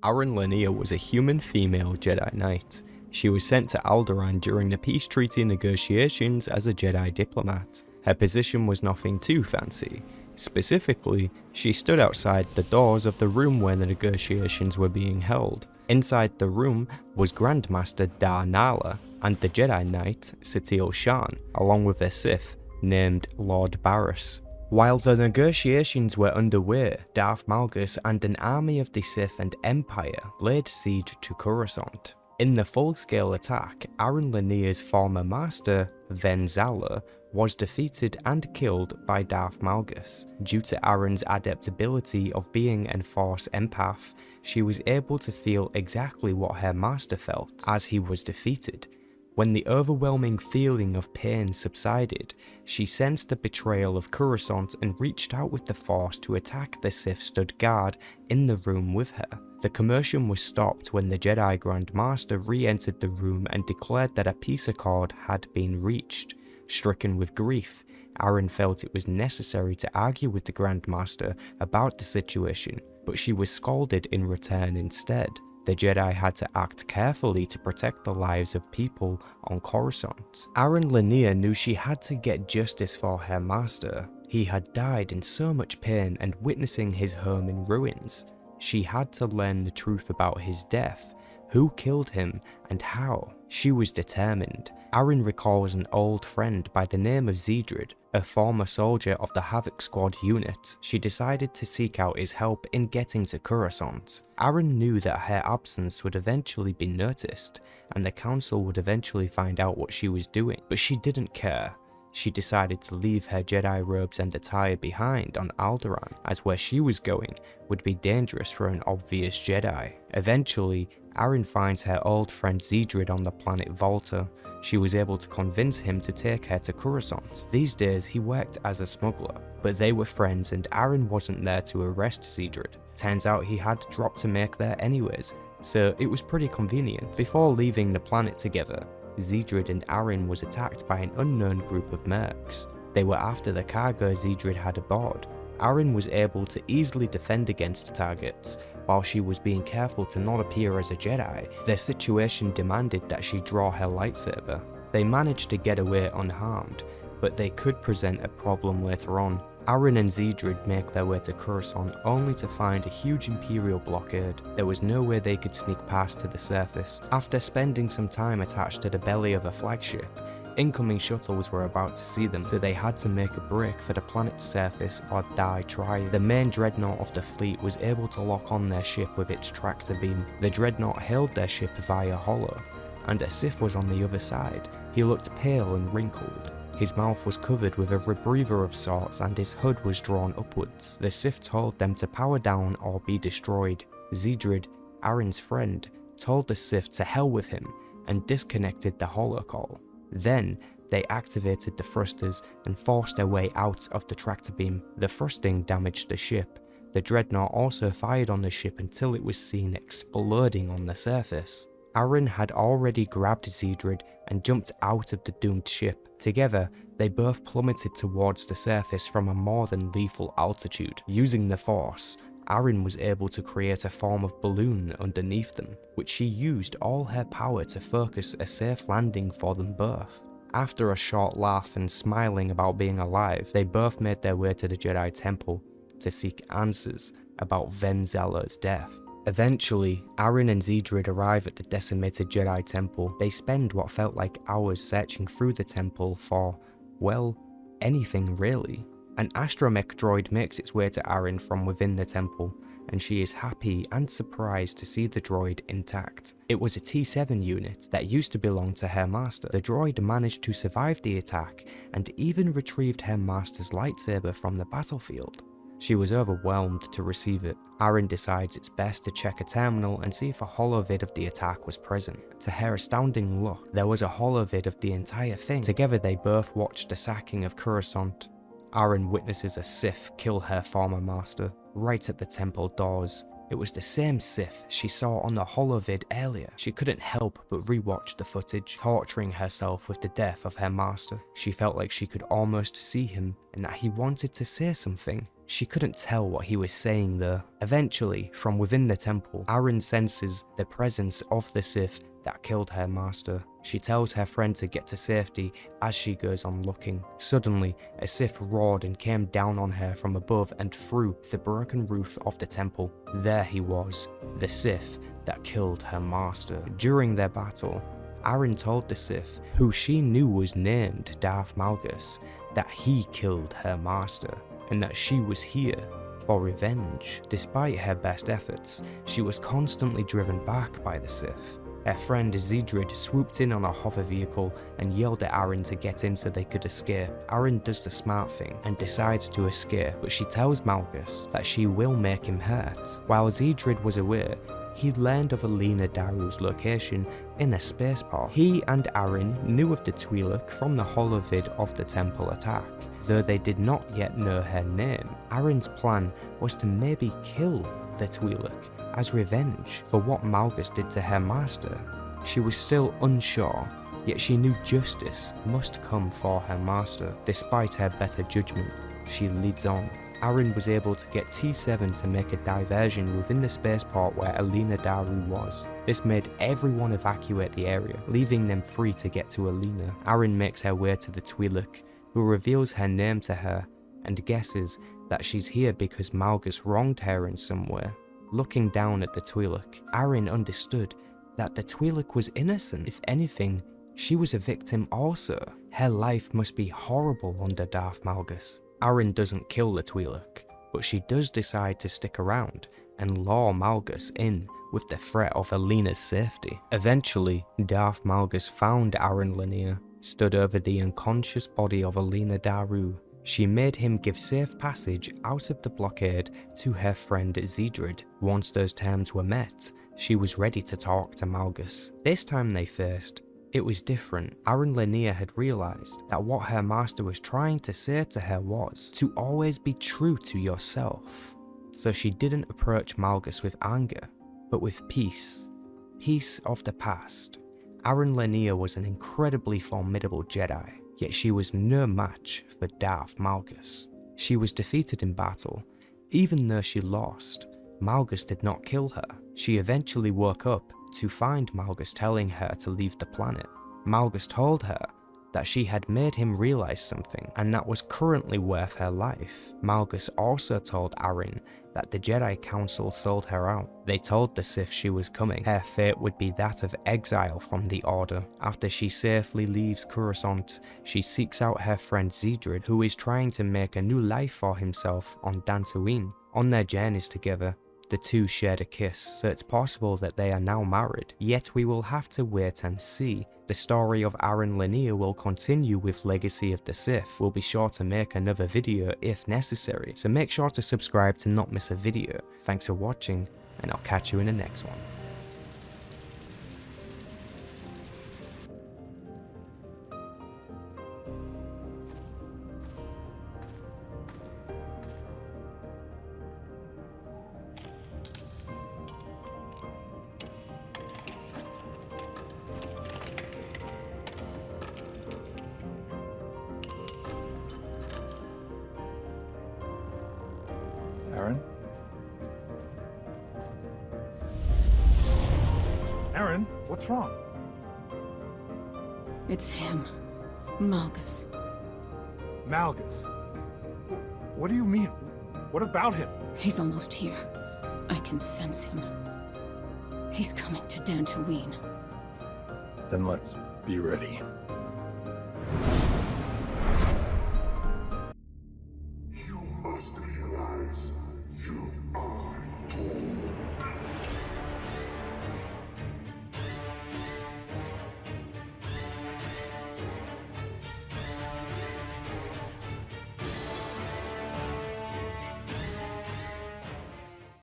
Aryn Leneer was a human female Jedi Knight. She was sent to Alderaan during the peace treaty negotiations as a Jedi diplomat. Her position was nothing too fancy. Specifically, she stood outside the doors of the room where the negotiations were being held. Inside the room was Grandmaster Dar Nala and the Jedi Knight Satele Shan, along with a Sith named Lord Barriss. While the negotiations were underway, Darth Malgus and an army of the Sith and Empire laid siege to Coruscant. In the full-scale attack, Aryn Leneer's former master, Ven Zala, was defeated and killed by Darth Malgus. Due to Aryn's adaptability of being an Force empath, she was able to feel exactly what her master felt as he was defeated. When the overwhelming feeling of pain subsided, she sensed the betrayal of Coruscant and reached out with the Force to attack the Sith stood guard in the room with her. The commotion was stopped when the Jedi Grand Master re-entered the room and declared that a peace accord had been reached. Stricken with grief, Aryn felt it was necessary to argue with the Grand Master about the situation, but she was scolded in return instead. The Jedi had to act carefully to protect the lives of people on Coruscant. Aryn Leneer knew she had to get justice for her master. He had died in so much pain and witnessing his home in ruins. She had to learn the truth about his death, who killed him and how. She was determined. Aryn recalls an old friend by the name of Zedrid, a former soldier of the Havoc Squad unit. She decided to seek out his help in getting to Coruscant. Aryn knew that her absence would eventually be noticed, and the council would eventually find out what she was doing, but she didn't care. She decided to leave her Jedi robes and attire behind on Alderaan, as where she was going would be dangerous for an obvious Jedi. Eventually, Aryn finds her old friend Zedrid on the planet Volta. She was able to convince him to take her to Coruscant. These days he worked as a smuggler, but they were friends and Aryn wasn't there to arrest Zedrid. Turns out he had a drop to make there anyways, so it was pretty convenient. Before leaving the planet together, Zedrid and Aryn was attacked by an unknown group of mercs. They were after the cargo Zedrid had aboard. Aryn was able to easily defend against targets, while she was being careful to not appear as a Jedi. Their situation demanded that she draw her lightsaber. They managed to get away unharmed, but they could present a problem later on. Aryn and Zedrid make their way to Coruscant only to find a huge Imperial blockade. There was no way they could sneak past to the surface. After spending some time attached to the belly of a flagship, incoming shuttles were about to see them, so they had to make a break for the planet's surface or die trying. The main dreadnought of the fleet was able to lock on their ship with its tractor beam. The dreadnought hailed their ship via holo, and a Sith was on the other side. He looked pale and wrinkled. His mouth was covered with a rebreather of sorts and his hood was drawn upwards. The Sith told them to power down or be destroyed. Zedrid, Aryn's friend, told the Sith to hell with him and disconnected the holocall. Then, they activated the thrusters and forced their way out of the tractor beam. The thrusting damaged the ship. The dreadnought also fired on the ship until it was seen exploding on the surface. Aryn had already grabbed Zedrid and jumped out of the doomed ship. Together, they both plummeted towards the surface from a more than lethal altitude. Using the Force, Aryn was able to create a form of balloon underneath them, which she used all her power to focus a safe landing for them both. After a short laugh and smiling about being alive, they both made their way to the Jedi Temple to seek answers about Ven Zala's death. Eventually, Aryn and Zedrid arrive at the decimated Jedi Temple. They spend what felt like hours searching through the temple for, well, anything really. An astromech droid makes its way to Aryn from within the temple, and she is happy and surprised to see the droid intact. It was a T7 unit that used to belong to her master. The droid managed to survive the attack and even retrieved her master's lightsaber from the battlefield. She was overwhelmed to receive it. Aryn decides it's best to check a terminal and see if a holovid of the attack was present. To her astounding look, there was a holovid of the entire thing. Together they both watched the sacking of Coruscant. Aryn witnesses a Sith kill her former master, right at the temple doors. It was the same Sith she saw on the holovid earlier. She couldn't help but rewatch the footage, torturing herself with the death of her master. She felt like she could almost see him and that he wanted to say something. She couldn't tell what he was saying though. Eventually, from within the temple, Aryn senses the presence of the Sith that killed her master. She tells her friend to get to safety as she goes on looking. Suddenly, a Sith roared and came down on her from above and through the broken roof of the temple. There he was, the Sith that killed her master. During their battle, Aryn told the Sith, who she knew was named Darth Malgus, that he killed her master, and that she was here for revenge. Despite her best efforts, she was constantly driven back by the Sith. Her friend Zedrid swooped in on a hover vehicle and yelled at Aryn to get in so they could escape. Aryn does the smart thing and decides to escape, but she tells Malgus that she will make him hurt. While Zedrid was away, he learned of Alina Daru's location in a spaceport. He and Aryn knew of the Twi'lek from the holovid of the temple attack, though they did not yet know her name. Aryn's plan was to maybe kill the Twi'lek as revenge for what Malgus did to her master. She was still unsure, yet she knew justice must come for her master. Despite her better judgment, she leads on. Aryn was able to get T7 to make a diversion within the spaceport where Alina Daru was. This made everyone evacuate the area, leaving them free to get to Alina. Aryn makes her way to the Twi'lek, who reveals her name to her and guesses that she's here because Malgus wronged her in some way. Looking down at the Twi'lek, Aryn understood that the Twi'lek was innocent. If anything, she was a victim also. Her life must be horrible under Darth Malgus. Aryn doesn't kill the Twi'lek, but she does decide to stick around and lure Malgus in with the threat of Alina's safety. Eventually, Darth Malgus found Aryn Leneer, stood over the unconscious body of Alina Daru. She made him give safe passage out of the blockade to her friend Zedrid. Once those terms were met, she was ready to talk to Malgus. This time they faced, it was different. Aryn Leneer had realised that what her master was trying to say to her was to always be true to yourself. So she didn't approach Malgus with anger, but with peace. Peace of the past. Aryn Leneer was an incredibly formidable Jedi, yet she was no match for Darth Malgus. She was defeated in battle. Even though she lost, Malgus did not kill her. She eventually woke up to find Malgus telling her to leave the planet. Malgus told her that she had made him realize something, and that was currently worth her life. Malgus also told Aryn that the Jedi Council sold her out. They told the Sith she was coming. Her fate would be that of exile from the Order. After she safely leaves Coruscant, she seeks out her friend Zedrid, who is trying to make a new life for himself on Dantooine. On their journeys together, the two shared a kiss, so it's possible that they are now married. Yet we will have to wait and see. The story of Aryn Leneer will continue with Legacy of the Sith. We'll be sure to make another video if necessary, so make sure to subscribe to not miss a video. Thanks for watching, and I'll catch you in the next one. Aryn? Aryn, what's wrong? It's him. Malgus. Malgus? What do you mean? What about him? He's almost here. I can sense him. He's coming to Dantooine. Then let's be ready.